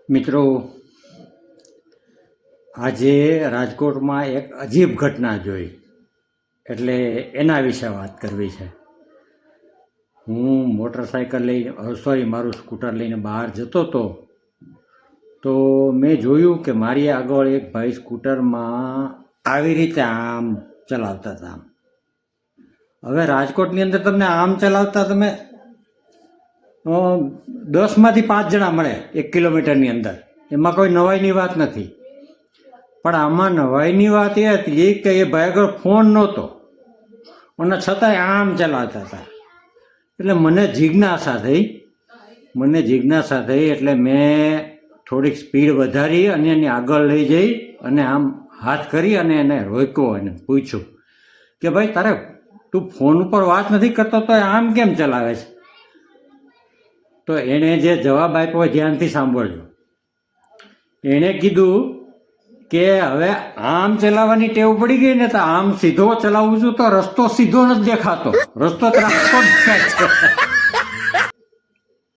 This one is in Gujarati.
મિત્રો, આજે રાજકોટમાં એક અજીબ ઘટના જોઈ, એટલે એના વિશે વાત કરવી છે. હું મોટરસાઇકલ લઈને મારું સ્કૂટર લઈને બહાર જતો હતો, તો મેં જોયું કે મારી આગળ એક ભાઈ સ્કૂટરમાં આવી રીતે આમ ચલાવતા હતા. હવે રાજકોટની અંદર તમને આમ ચલાવતા તમે 10માંથી 5 જણા મળે 1 કિલોમીટરની અંદર. એમાં કોઈ નવાઈની વાત નથી. પણ આમાં નવાઈની વાત એ હતી કે એ ભાઈ આગળ ફોન નહોતો અને છતાંય આમ ચલાવતા હતા. એટલે મને જિજ્ઞાસા થઈ એટલે મેં થોડીક સ્પીડ વધારી અને એની આગળ લઈ જઈ અને આમ હાથ કરી અને એને રોક્યો અને પૂછ્યું કે ભાઈ તું ફોન ઉપર વાત નથી કરતો તો આમ કેમ ચલાવે છે? તો એણે જે જવાબ આપ્યો ધ્યાનથી સાંભળજો. એણે કીધું કે હવે આમ ચલાવવાની ટેવ પડી ગઈ ને, તો આમ સીધો ચલાવું છું તો રસ્તો સીધો નથી દેખાતો, રસ્તો ત્રાસો દેખાય છે.